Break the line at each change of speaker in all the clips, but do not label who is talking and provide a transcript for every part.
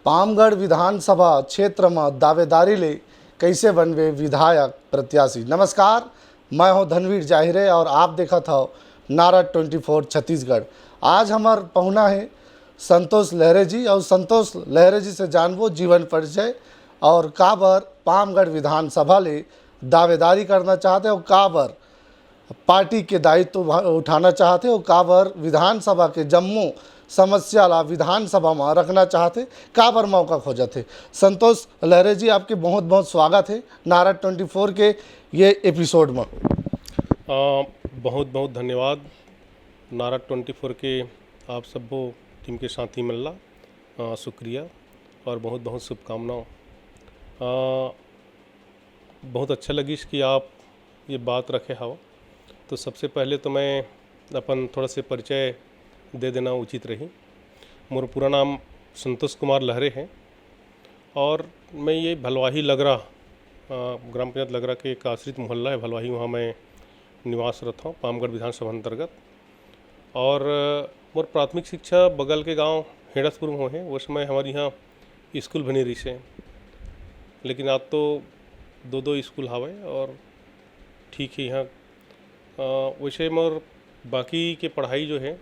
पामगढ़ विधानसभा क्षेत्र में दावेदारी ले कैसे बनवे विधायक प्रत्याशी। नमस्कार, मैं हूं धनवीर जाहिरे और आप देखत हो नारद 24 छत्तीसगढ़। आज हमार पहुना है संतोष लहरे जी और संतोष लहरे जी से जानबो जीवन परिचय और काबर पामगढ़ विधानसभा ले दावेदारी करना चाहते हो, काबर पार्टी के दायित्व उठाना चाहते हो, काबर विधानसभा के जम्मू समस्या ला विधानसभा में रखना चाहते, काबर मौका खोजते। संतोष लहरे जी, आपके बहुत बहुत स्वागत है नारद 24 के ये एपिसोड में।
बहुत बहुत धन्यवाद नारद 24 के आप सबको टीम के साथी मिलना, शुक्रिया और बहुत बहुत शुभकामनाओं। बहुत अच्छा लगी कि आप ये बात रखे हो। तो सबसे पहले तो मैं अपन थोड़ा से परिचय दे देना उचित रही। मोर पूरा नाम संतोष कुमार लहरे है और मैं ये भलवाही लगरा ग्राम पंचायत लगरा के एक आश्रित मोहल्ला है भलवाही, वहाँ मैं निवासरत हूँ पामगढ़ विधानसभा अंतर्गत। और मोर प्राथमिक शिक्षा बगल के गांव हेड़सपुर में है। उस समय हमारे यहाँ स्कूल बनी रही से, लेकिन आज तो दो स्कूल हवे और ठीक है यहाँ। वैसे मोर बाकी के पढ़ाई जो है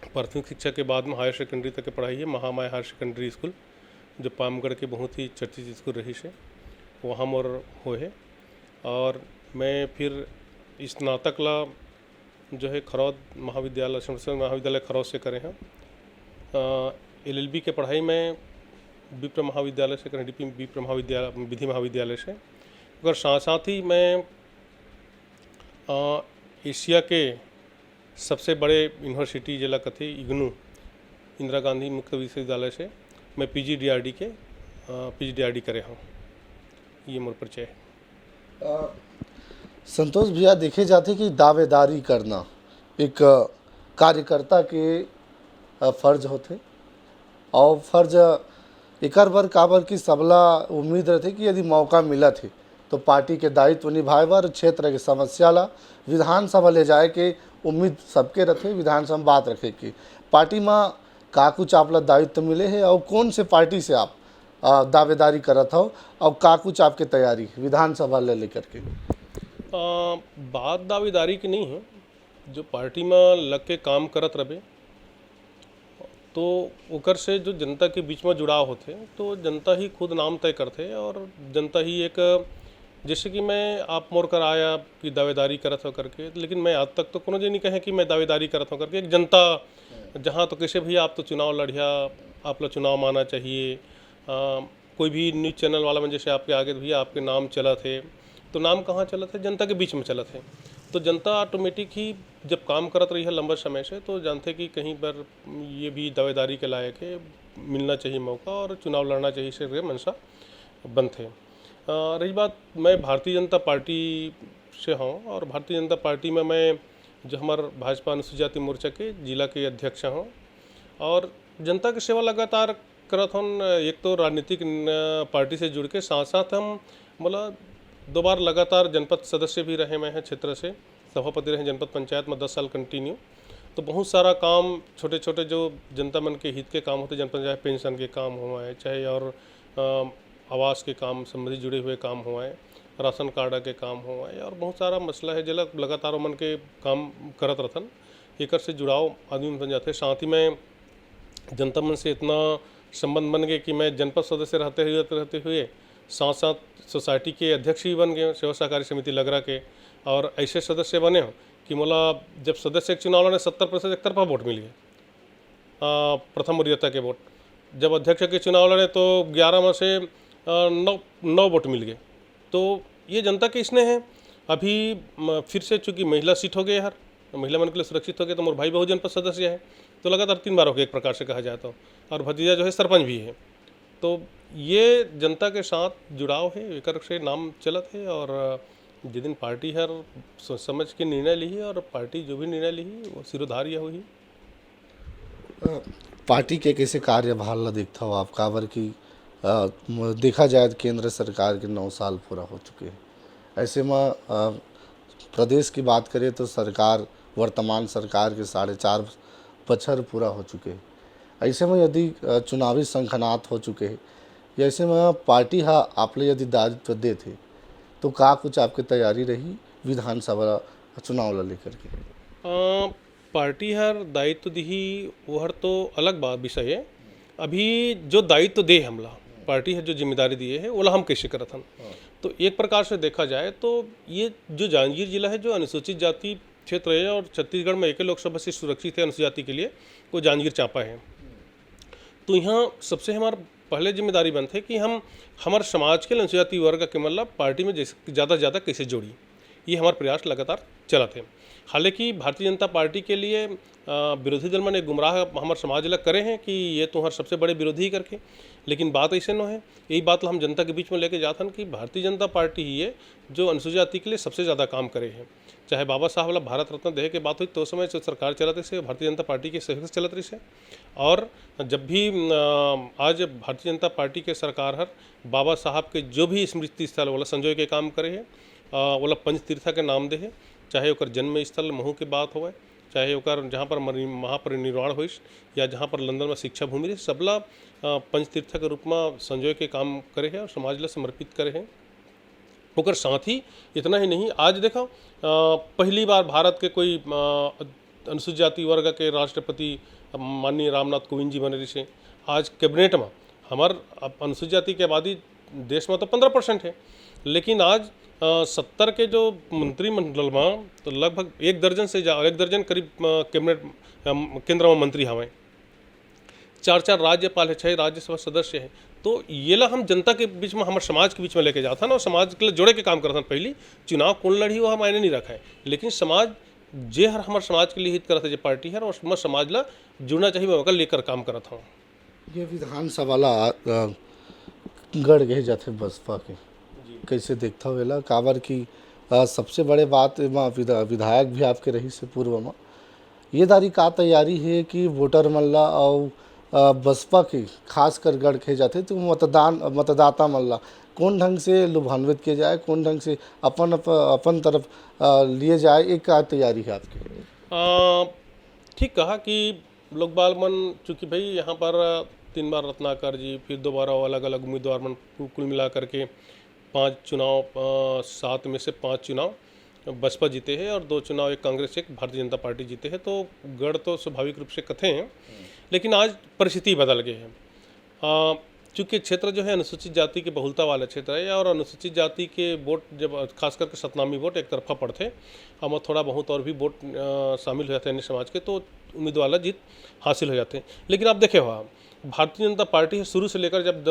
प्राथमिक शिक्षा के बाद में हायर सेकेंडरी तक की पढ़ाई है महामाया हायर सेकेंडरी स्कूल, जो पामगढ़ के बहुत ही चर्चित स्कूल रही से, वहाँ मोर हो है। और मैं फिर स्नातक ला जो है खरौद महाविद्यालय महाविद्यालय खरौद से करे हैं। LLB के पढ़ाई में विप्र महाविद्यालय से करें, विप्र महाविद्यालय विधि महाविद्यालय से। अगर साथ साथ ही मैं एशिया के सबसे बड़े यूनिवर्सिटी जिला कथे इग्नू इंदिरा गांधी मुक्त विश्वविद्यालय से मैं PGDRD करे हूँ। ये मोर परिचय है।
संतोष भैया, देखे जाते कि दावेदारी करना एक कार्यकर्ता के फर्ज होते और फर्ज एक बार काबर की सबला उम्मीद रहते कि यदि मौका मिला थे तो पार्टी के दायित्व निभाए और क्षेत्र के समस्या ला विधानसभा ले जाए के उम्मीद सबके रखे, विधानसभा में बात रखे कि पार्टी में का कुछ आपला दायित्व मिले है और कौन से पार्टी से आप दावेदारी करत हो और का कुछ आपके तैयारी विधानसभा ले लेकर के।
बात दावेदारी की नहीं है, जो पार्टी में लग के काम करत रहे तो ओकर से जो जनता के बीच में जुड़ाव होते तो जनता ही खुद नाम तय करते और जनता ही एक, जैसे कि मैं आप मोर कर आया कि दावेदारी करत हो करके, लेकिन मैं आज तक तो कोनो ये नहीं कहे कि मैं दावेदारी करत हो करके। एक जनता जहाँ तो कैसे भी आप तो चुनाव लड़िया, आप लोग चुनाव माना चाहिए। कोई भी न्यूज़ चैनल वाला में जैसे आपके आगे भी आपके नाम चला थे, तो नाम कहाँ चला थे? जनता के बीच में चला थे। तो जनता ऑटोमेटिक ही जब काम करत रही है लंबा समय से, तो जानते कि कहीं पर ये भी दावेदारी के लायक है, मिलना चाहिए मौका और चुनाव लड़ना चाहिए से मनसा बनते। रही बात, मैं भारतीय जनता पार्टी से हूँ और भारतीय जनता पार्टी में मैं जो हमारे भाजपा अनुसूचित जाति मोर्चा के जिला के अध्यक्ष हूँ और जनता की सेवा लगातार करत हूँ। एक तो राजनीतिक पार्टी से जुड़ के साथ साथ हम बोला 2 बार लगातार जनपद सदस्य भी रहे। मैं हैं क्षेत्र से सभापति रहे जनपद पंचायत में 10 साल कंटिन्यू। तो बहुत सारा काम छोटे छोटे जो जनता मन के हित के काम होते, जनपद पंचायत पेंशन के काम हुआ है, चाहे और आवास के काम संबंधी जुड़े हुए काम हुआ है, राशन कार्ड के काम हुआ है और बहुत सारा मसला है जो लगातार मन के काम करत रहन। एक से जुड़ाव आदमी बन जाते। साथ ही में जनता मन से इतना संबंध बन गए कि मैं जनपद सदस्य रहते हुए साथ साथ सोसाइटी के अध्यक्ष भी बन गए सेवा सहकारी समिति लगरा के। और ऐसे सदस्य बने हो कि मोला जब सदस्य के चुनाव लड़े 70% एक तरफा वोट मिल गए, प्रथम वरीयता के वोट। जब अध्यक्ष के चुनाव लड़े तो 11 में से 9 वोट मिल गए। तो ये जनता के इसने हैं। अभी फिर से चूँकि महिला सीट हो गई यार, महिला मन के लिए सुरक्षित हो गए, तो मोर भाई बहु जनपद सदस्य है, तो लगातार 3 बार हो गए एक प्रकार से कहा जाए तो। और भतीजा जो है सरपंच भी है। तो ये जनता के साथ जुड़ाव है, एक से नाम चलत है। और जिस दिन पार्टी हर सोच समझ के निर्णय ली और पार्टी जो भी निर्णय ली वो सिरोधार्य हुई।
पार्टी के कैसे कार्यभार देखता हो आप, काबर की देखा जाए तो केंद्र सरकार के 9 साल पूरा हो चुके हैं। ऐसे में प्रदेश की बात करें तो सरकार वर्तमान सरकार के 4.5 बछर पूरा हो चुके हैं ऐसे में यदि चुनावी संखनात हो चुके हैं, ऐसे में पार्टी हा आपले यदि दायित्व दे थे तो का कुछ आपकी तैयारी रही विधानसभा चुनाव ला लेकर के?
पार्टी हर दायित्व दिही वो हर तो अलग बात विषय है। अभी जो दायित्व दे हमला पार्टी है, जो जिम्मेदारी दिए है ओला हम कैसे करत हन। तो एक प्रकार से देखा जाए तो ये जो जांजगीर जिला है जो अनुसूचित जाति क्षेत्र है और छत्तीसगढ़ में एक लोकसभा से सुरक्षित है अनुसूचित जाति के लिए, वो जांजगीर चांपा है। तो यहाँ सबसे हमारा पहले जिम्मेदारी बनते कि हम हमारे समाज के अनुसूचित जाति वर्ग के मतलब पार्टी में ज़्यादा से ज़्यादा कैसे जोड़ी, ये हमारा प्रयास लगातार चला थे। हालांकि भारतीय जनता पार्टी के लिए विरोधी दल ने गुमराह हमारे समाज लग करे हैं कि ये तो हर सबसे बड़े विरोधी करके, लेकिन बात ऐसे न है। यही बात हम जनता के बीच में लेके जाते हैं कि भारतीय जनता पार्टी ही है जो अनुसूचित जाति के लिए सबसे ज़्यादा काम करे हैं। चाहे बाबा साहब वाला भारत रत्न देहे के बात हुई तो समय जो सरकार चलते से भारतीय जनता पार्टी के सहयोग से चलत रही से, और जब भी आज भारतीय जनता पार्टी के सरकार हर बाबा साहब के जो भी स्मृति स्थल वाला संजोए के काम करे है, वाला पंचतीर्था के नाम दे है, चाहे ओकर जन्म स्थल महू के बात होवे, चाहे ओकर जहाँ पर महापरिनिर्वाण होइस या जहाँ पर लंदन में शिक्षा भूमि रही, सबला पंचतीर्थ के रूप में संजोए के काम करे है और समाज ला समर्पित करे हैं। ओकर साथ ही इतना ही नहीं, आज देखो पहली बार भारत के कोई अनुसूचित जाति वर्ग के राष्ट्रपति माननीय रामनाथ कोविंद जी बने रही से। आज कैबिनेट में हमार अनुसूचित जाति की आबादी देश में तो 15% है, लेकिन आज 70 के जो मंत्रिमंडल में तो लगभग 1 दर्जन करीब कैबिनेट केंद्र में मंत्री हमें, 4 राज्यपाल है, 6 राज्यसभा सदस्य हैं। तो ये ला हम जनता के बीच में हमारे समाज के बीच में लेके जाता ना और समाज के लिए जोड़े के काम करता। पहली चुनाव कौन लड़ी वो हम मायने नहीं रखा है, लेकिन समाज जे हर हमारे समाज के लिए हित करता है, जो पार्टी है और मैं समाज ला जुड़ना चाहिए, मैं ओकर लेकर काम करता हूँ।
ये विधानसभा ला गढ़ गए जाते बसपा के कैसे देखता हुएला काबर की सबसे बड़े बात विधायक भी आपके रही से पूर्व में ये दारी का तैयारी है कि वोटर मल्ला और बसपा के खास कर गढ़ खे जाते तो मतदाता मल्ला कौन ढंग से लुभान्वित किया जाए, कौन ढंग से अपन तरफ लिए जाए, एक का तैयारी है आपकी?
ठीक कहा कि लोग बाल मन चूँकि भाई यहाँ पर 3 बार रत्नाकर जी, फिर दोबारा अलग अलग उम्मीदवार मन कुल मिला करके 5 चुनाव, 7 में से 5 चुनाव बसपा जीते हैं और 2 चुनाव एक कांग्रेस एक भारतीय जनता पार्टी जीते हैं। तो गढ़ तो स्वाभाविक रूप से कथे हैं, लेकिन आज परिस्थिति बदल गई है। चूँकि क्षेत्र जो है अनुसूचित जाति के बहुलता वाला क्षेत्र है और अनुसूचित जाति के वोट जब खास करके सतनामी वोट एक तरफा पड़ते, हम थोड़ा बहुत और भी वोट शामिल हो जाते हैं अन्य समाज के, तो उम्मीदवार जीत हासिल हो जाते हैं। लेकिन आप देखे हुआ भारतीय जनता पार्टी शुरू से लेकर जब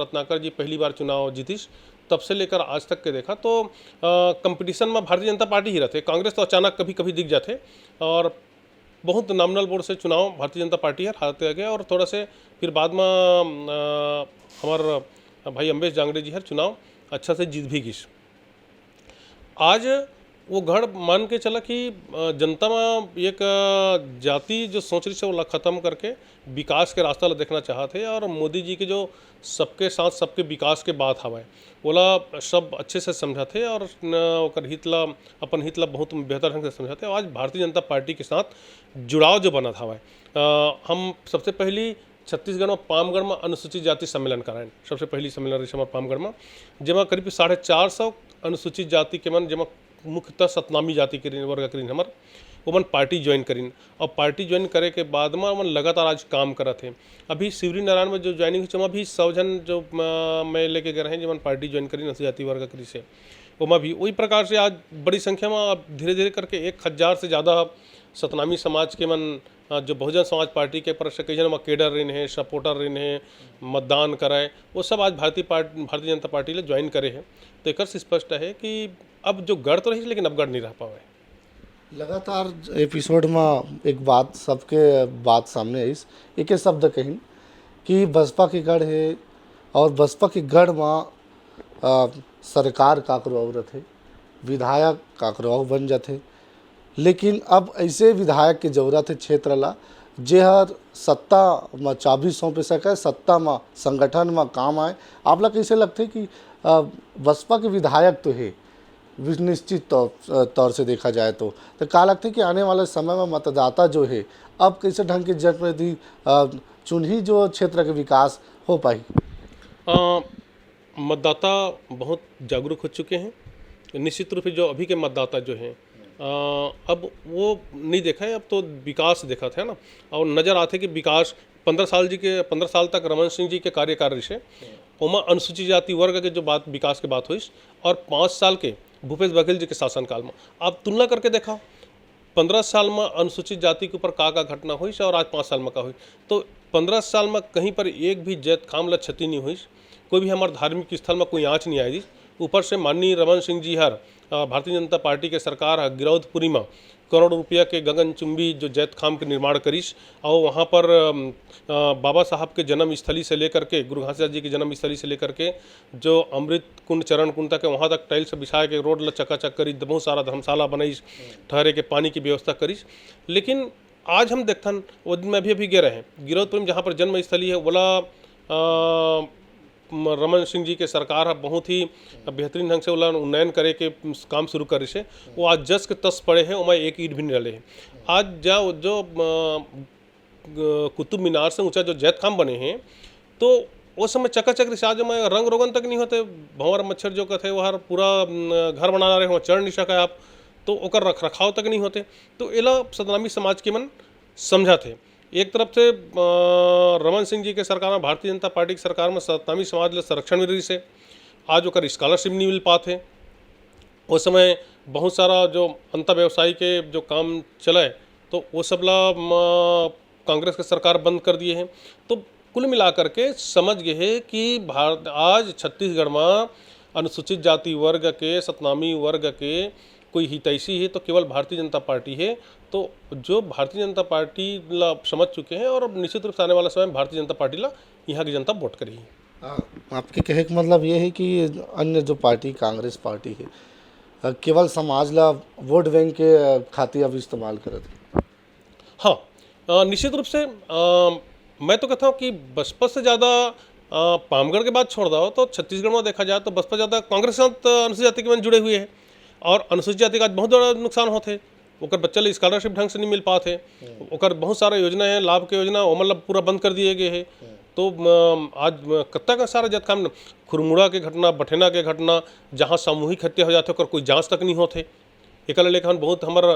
रत्नाकर जी पहली बार चुनाव जीतीस तब से लेकर आज तक के देखा तो कंपटीशन में भारतीय जनता पार्टी ही रहते। कांग्रेस तो अचानक कभी कभी दिख जाते और बहुत नॉमिनल वोट से चुनाव भारतीय जनता पार्टी हारते गए और थोड़ा से फिर बाद में हमारे भाई अम्बेश जांगड़े जी हर चुनाव अच्छा से जीत भी गई। आज वो गढ़ मान के चला कि जनता में एक जाति जो सोच रही से वो ख़त्म करके विकास के रास्ता ला देखना चाहते हैं और मोदी जी के जो सबके साथ सबके विकास के बात हवा ओला सब अच्छे से समझाते और ओकर हित ला अपन हित ला बहुत बेहतर ढंग से समझाते। आज भारतीय जनता पार्टी के साथ जुड़ाव जो बना था हम सबसे पहली छत्तीसगढ़ में पामगढ़ में अनुसूचित जाति सम्मेलन कराएं। सबसे पहली सम्मेलन रही हमारे पामगढ़ में, जमा करीब 450 अनुसूचित जाति के मन जमा मुख्यतः सतनामी जाति के वर्ग करीन हमार वो मन पार्टी ज्वाइन करीन और पार्टी ज्वाइन करे के बाद में मन लगातार आज काम करत है। अभी शिवरी नारायण में जो ज्वाइनिंग हुई भी 100 जन जो मैं लेके गए हैं जब पार्टी ज्वाइन करी अनुसूचित जाति वर्ग करी से वो भी वही प्रकार से आज बड़ी संख्या में अब धीरे धीरे करके 1000 से ज़्यादा सतनामी समाज के मन जो बहुजन समाज पार्टी के पर कई जन केडर रही है, सपोर्टर रही है, मतदान कराए, वो सब आज भारतीय जनता पार्टी ले ज्वाइन करे हैं। तो एक स्पष्ट है कि अब जो गढ़ तो रही लेकिन अब गढ़ नहीं रह पावे।
लगातार एपिसोड में एक बात सबके बात सामने आई, एक शब्द कहीं कि बसपा के गढ़ है और बसपा के गढ़ में सरकार काकरो औरत है, विधायक काकरो बन जाते, लेकिन अब ऐसे विधायक की जरूरत है क्षेत्र ला जे हर सत्ता में चाबी सौंप सके, सत्ता में संगठन में काम आए। आप लोग कैसे लगते कि बसपा के विधायक तो है निश्चित तौर से देखा जाए तो क्या लगता है कि आने वाले समय में मतदाता जो है अब कैसे ढंग के जनप्रतिनिधि चुनही जो क्षेत्र के विकास हो पाई।
मतदाता बहुत जागरूक हो चुके हैं। निश्चित रूप से जो अभी के मतदाता जो हैं अब वो नहीं देखा है, अब तो विकास देखा था ना, और नज़र आते कि विकास 15 साल तक रमन सिंह जी के कार्यकाल से उमा अनुसूचित जाति वर्ग के जो बात विकास की बात हुई, और 5 साल के भूपेश बघेल जी के शासनकाल में आप तुलना करके देखा 15 साल में अनुसूचित जाति के ऊपर का घटना हुई और आज 5 साल में का हुई। तो 15 साल में कहीं पर एक भी जैत खाम ला क्षति नहीं हुई, कोई भी हमारे धार्मिक स्थल में कोई आँच नहीं आई। ऊपर से माननीय रमन सिंह जी हर भारतीय जनता पार्टी के सरकार है गिरौदपुरी में करोड़ों रुपया के गगनचुंबी जो जैत खाम के निर्माण करीस, और वहाँ पर बाबा साहब के जन्म स्थली से लेकर के गुरु घासीदास जी की जन्म स्थली से लेकर के जो अमृत कुंड चरण कुंड तक वहाँ तक टाइल्स बिछा के रोड ल चकाचक करी, बहुत सारा धर्मशाला बनाई, ठहरे के पानी की व्यवस्था करीस। लेकिन आज हम देखथन वो दिन में अभी गए रहे गिरौदपुर में जहाँ पर जन्म स्थली है, बोला रमन सिंह जी के सरकार है बहुत ही बेहतरीन ढंग से उन्नयन करे के काम शुरू करे से वो आज जस के तस पड़े हैं, उमें एक ईंट भी नहीं डले हैं। आज जो कुतुब मीनार से ऊंचा जो जैत खाम बने हैं, तो वो समय चकाचक रिसाज में रंग रोगन तक नहीं होते, भंवर मच्छर जो कहते वहाँ पूरा घर बना रहे हो चढ़ नहीं सका आप, तो ओकर रख रखाव तक नहीं होते। तो एला सतनामी समाज के मन समझा थे। एक तरफ से रमन सिंह जी के सरकार में भारतीय जनता पार्टी की सरकार में सतनामी समाज ले संरक्षण मिल रही से, आज ओकर स्कॉलरशिप नहीं मिल पाते। उस समय बहुत सारा जो अंतर व्यवसायी के जो काम चले तो वो सब ला कांग्रेस के सरकार बंद कर दिए हैं। तो कुल मिलाकर के समझ गए है कि भारत आज छत्तीसगढ़ में अनुसूचित जाति वर्ग के सतनामी वर्ग के कोई हितैषी है तो केवल भारतीय जनता पार्टी है। तो जो भारतीय जनता पार्टी ला समझ चुके हैं और निश्चित रूप से आने वाला समय भारतीय जनता पार्टी ला यहाँ की जनता वोट करेगी।
आपके कहे का मतलब ये है कि अन्य जो पार्टी कांग्रेस पार्टी है केवल समाज ला वोट बैंक के खातिर अब इस्तेमाल करत।
हाँ, निश्चित रूप से मैं तो कहता हूँ कि बसपा से ज़्यादा पामगढ़ के बाद छोड़ दो तो छत्तीसगढ़ में देखा जाए तो बसपा ज़्यादा कांग्रेस के साथ अनुसूचित जाति के मन जुड़े हुए हैं, और अनुसूचित जाति का आज बहुत बड़ा नुकसान होते, ओकर बच्चा ले स्कॉलरशिप ढंग से नहीं मिल पाते, ओकर बहुत सारा योजना है लाभ के योजना वो मतलब पूरा बंद कर दिए गए हैं। तो आज कत्ता का सारा जत काम खुरमुड़ा के घटना, बठेना के घटना, जहाँ सामूहिक हत्या हो जाते ओकर कोई जांच तक नहीं होते। एक लेकिन बहुत हमारा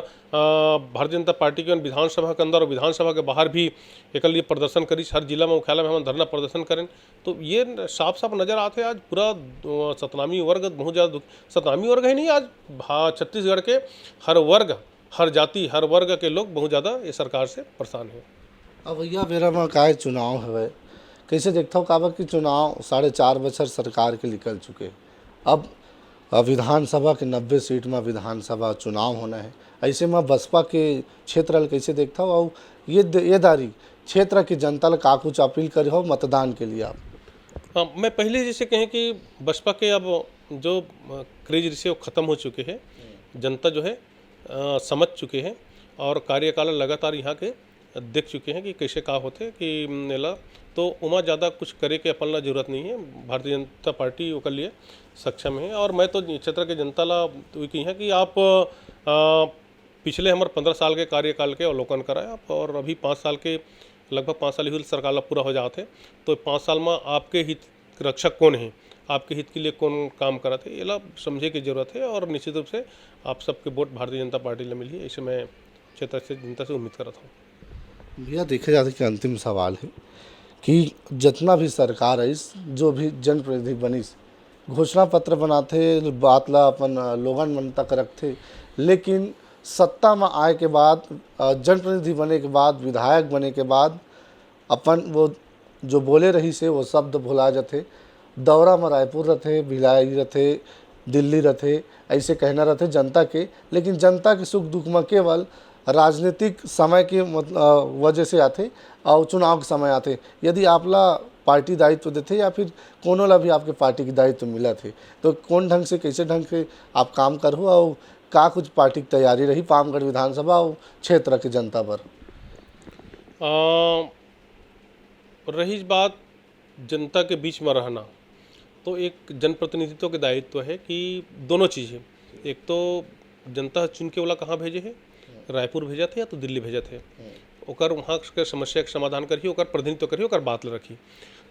भारतीय जनता पार्टी के विधानसभा के अंदर और विधानसभा के बाहर भी एक लिए प्रदर्शन करी, हर जिला में मुख्यालय में हम धरना प्रदर्शन करें। तो ये साफ साफ नज़र आते आज पूरा सतनामी वर्ग बहुत ज़्यादा सतनामी वर्ग ही नहीं, आज छत्तीसगढ़ के हर वर्ग, हर जाति, हर वर्ग के लोग बहुत ज़्यादा ये सरकार से परेशान हैं।
अब भैया मेरा में का चुनाव है, कैसे देखता हूँ काबर कि चुनाव 4.5 बछर सरकार के निकल चुके, अब विधानसभा के 90 सीट में विधानसभा चुनाव होना है। ऐसे में बसपा के क्षेत्र कैसे देखता हो और ये दारी क्षेत्र की जनता ला का कुछ अपील करे हो मतदान के लिए आप?
हाँ, मैं पहले जैसे कहें कि बसपा के अब जो क्रेज से वो ख़त्म हो चुके हैं, जनता जो है समझ चुके हैं और कार्यकाल लगातार यहाँ के देख चुके हैं कि कैसे का होते कि नेला, तो उमा ज़्यादा कुछ करे के अपन ला जरूरत नहीं है। भारतीय जनता पार्टी ओकर लिए सक्षम है। और मैं तो क्षेत्र के जनता ला तो कही है कि आप पिछले हमारे 15 साल के कार्यकाल के अवलोकन कराए आप, और अभी 5 साल के लगभग 5 साल ही सरकार ला पूरा हो जाते, तो 5 साल में आपके हित रक्षक कौन है, आपके हित के लिए कौन काम करा थे, ये ला समझे की जरूरत है। और निश्चित रूप से आप सबके वोट भारतीय जनता पार्टी ला मिली, ऐसे मैं क्षेत्र से जनता से उम्मीद करता हूँ।
भैया देखा जाता कि अंतिम सवाल है कि जितना भी सरकार है, जो भी जनप्रतिनिधि बनीस, घोषणा पत्र बनाते, बात ला अपन लोगन मन तक रखते, लेकिन सत्ता में आए के बाद, जनप्रतिनिधि बने के बाद, विधायक बने के बाद अपन वो जो बोले रही से वो शब्द भुला जाते। दौरा में रायपुर रहते, भिलाई रहते, दिल्ली रहते, ऐसे कहना रहते जनता के, लेकिन जनता के सुख दुख में केवल राजनीतिक समय की वजह से आते और चुनाव के समय आते। यदि आपला पार्टी दायित्व देते या फिर कोनो ला भी आपके पार्टी की दायित्व मिला थे, तो कौन ढंग से कैसे ढंग से आप काम करो और का कुछ पार्टी की तैयारी रही पामगढ़ विधानसभा और क्षेत्र के जनता पर?
रही बात जनता के बीच में रहना, तो एक जनप्रतिनिधित्व के दायित्व है कि दोनों चीज़ें, एक तो जनता चुन के वाला कहाँ भेजे है, रायपुर भेजा थे या तो दिल्ली भेजा थे, ओकर वहाँ के समस्या के समाधान करी, ओकर प्रतिनिधित्व करी, ओकर बात ल रखी।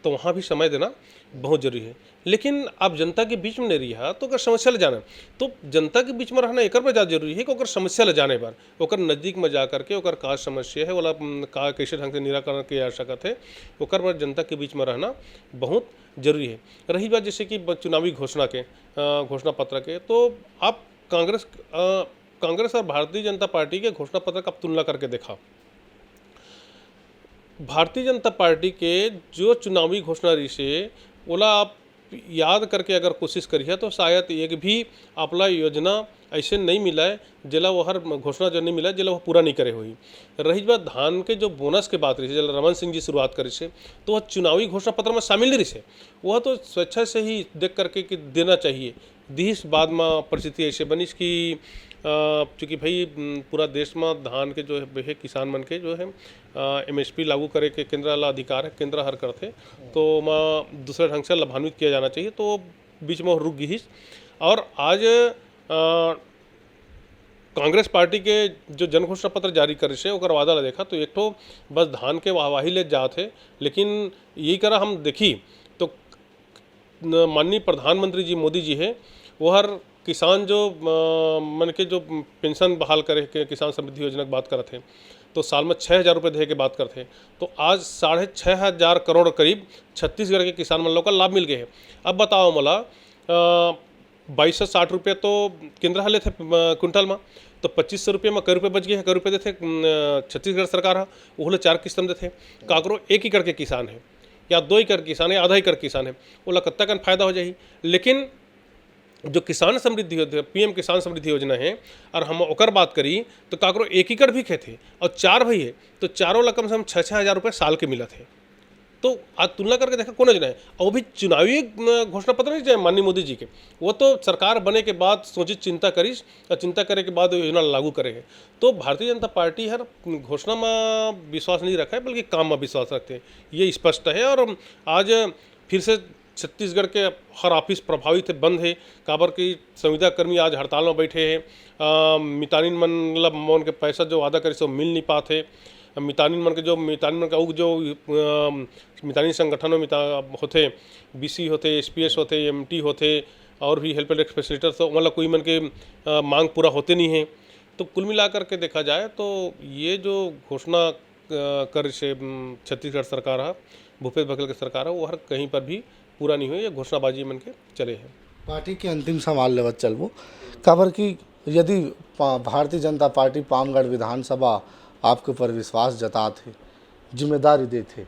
तो वहाँ भी समय देना बहुत जरूरी है। लेकिन आप जनता के बीच में नहीं रही तो ओकर समस्या ले जाना, तो जनता के बीच में रहना एकर पर ज़्यादा जरूरी है कि ओकर समस्या ले जाने पर ओकर नज़दीक में जा करके ओकर का समस्या है वाला का कैसे ढंग से निराकरण किया जा सकत है, ओकर पर जनता के बीच में रहना बहुत जरूरी है। रही बात जैसे कि चुनावी घोषणा के घोषणा पत्र के, तो आप कांग्रेस और भारतीय जनता पार्टी के घोषणा पत्र का तुलना करके देखा। भारतीय जनता पार्टी के जो चुनावी घोषणा रही से ओला आप याद करके अगर कोशिश करिए तो शायद एक भी आपला योजना ऐसे नहीं मिला है जिला वो हर घोषणा जो नहीं मिला जिला वो पूरा नहीं करे हुई। रही बात धान के जो बोनस के बात रही जला रमन सिंह जी शुरुआत करी से, तो वह चुनावी घोषणा पत्र में शामिल नहीं रही से, वह तो स्वेच्छा से ही देख करके कि देना चाहिए दिस बाद में परिस्थिति ऐसे बनिस कि चूँकि भाई पूरा देश में धान के जो है किसान मन के जो है MSP लागू करे के केंद्र वाला अधिकार है, केंद्र हर करते, तो मैं दूसरे ढंग से लाभान्वित किया जाना चाहिए, तो बीच में रुक गई। और आज कांग्रेस पार्टी के जो जन घोषणा पत्र जारी करे से ओकर वादा ला देखा तो एक तो बस धान के वाहवाही ले जाते, लेकिन यही करा हम देखी तो माननीय प्रधानमंत्री जी मोदी जी है वो हर किसान जो मन के जो पेंशन बहाल करे के किसान समृद्धि योजना की बात करते हैं तो साल में 6,000 रुपये दे के बात करते हैं, तो आज 6,500 करोड़ करीब छत्तीसगढ़ के किसान मन लोग का लाभ मिल गए हैं। अब बताओ मला 2260 रुपये तो केंद्र हाले थे क्विंटल में, तो 2500 रुपये में कई रुपये बच गए हैं, कई रुपये देते छत्तीसगढ़ सरकार है वो 4 किस्त में देते। काकरो 1 एकड़ के किसान है या 2 एकड़ किसान है, आधा एकड़ किसान है, वो कत्ता का फायदा हो जाए। लेकिन जो किसान समृद्धि PM किसान समृद्धि योजना है और हम ओकर बात करी तो काकरो 1 एकड़ भी खेते और 4 भाई है तो चारों ला कम से कम 6,000 रुपये साल के मिलत है। तो आज तुलना करके देखा कौन योजना है, और वो भी चुनावी घोषणा पत्र नहीं जाए माननीय मोदी जी के, वो तो सरकार बने के बाद सोची चिंता करीस और चिंता करे के बाद योजना लागू करेंगे। तो भारतीय जनता पार्टी हर घोषणा में विश्वास नहीं रखा है बल्कि काम में विश्वास रखते हैं, ये स्पष्ट है। और आज फिर से छत्तीसगढ़ के हर ऑफिस प्रभावित है, बंद है, काबर की संविदा कर्मी आज हड़ताल में बैठे हैं। मितानिन मन मतलब मन के पैसा जो वादा करे सो मिल नहीं पाते। मितानिन मन के जो मितानिन संगठन में होते BC होते, SPS होते, MT होते और भी हेल्प डेस्क फैसिलिटर, तो मतलब कोई मन के मांग पूरा होते नहीं है। तो कुल मिला करके देखा जाए तो ये जो घोषणा कर से छत्तीसगढ़ सरकार है, भूपेश बघेल की सरकार है, वो हर कहीं पर भी पूरा नहीं हुई, ये घोषणाबाजी मन के चले हैं।
पार्टी के अंतिम सवाल लेवत चलबो काबर कि यदि भारतीय जनता पार्टी पामगढ़ विधानसभा आपके ऊपर विश्वास जताते, जिम्मेदारी देते,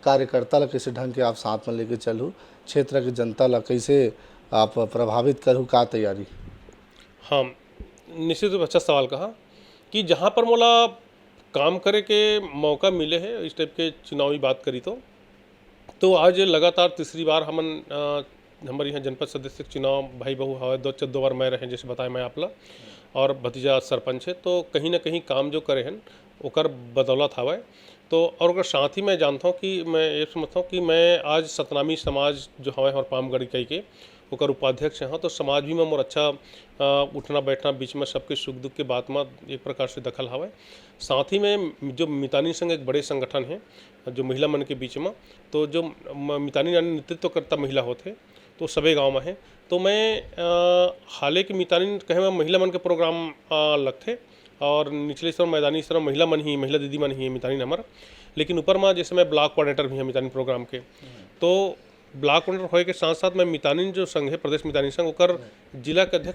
कार्यकर्ता ला कैसे ढंग के आप साथ में लेके चलू, क्षेत्र के जनता ला कैसे आप प्रभावित करूँ, का तैयारी?
हाँ, निश्चित रूप अच्छा सवाल कहा कि जहाँ पर मोला काम करे के मौका मिले है इस टाइप के चुनावी बात करी तो आज लगातार तीसरी बार हमारे यहाँ जनपद सदस्य चुनाव भाई बहू हवा 2 बार मैं रहे, जैसे बताया मैं आपला, और भतीजा सरपंच है, तो कहीं ना कहीं काम जो करे हैं ओकर बदौलत हवा। तो और अगर साथ ही मैं जानता हूँ कि मैं ये समझता हूँ कि मैं आज सतनामी समाज जो हवा हमारे पामगढ़ इकाई के ओकर उपाध्यक्ष हैं, तो समाज भी में मोर अच्छा उठना बैठना बीच में सबके सुख दुख के बात में एक प्रकार से दखल हवा। साथ ही में जो मितानी संघ एक बड़े संगठन है जो महिला मन के बीच में, तो जो मितानी नेतृत्व करता महिला होते तो सभी गांव में है, तो मैं हाले की मितानी कहे में महिला मन के प्रोग्राम लगते और निचले स्तर मैदानी स्तर महिला मन ही महिला दीदी मन ही मितानी हमारा, लेकिन ऊपर में जैसे मैं ब्लॉक कोऑर्डिनेटर भी है मितानी प्रोग्राम के, तो ब्लॉक कोऑर्डिनेटर होए के साथ साथ मैं मितानी जो संघ है प्रदेश मितानी संघ ओकर जिला के अध्यक्ष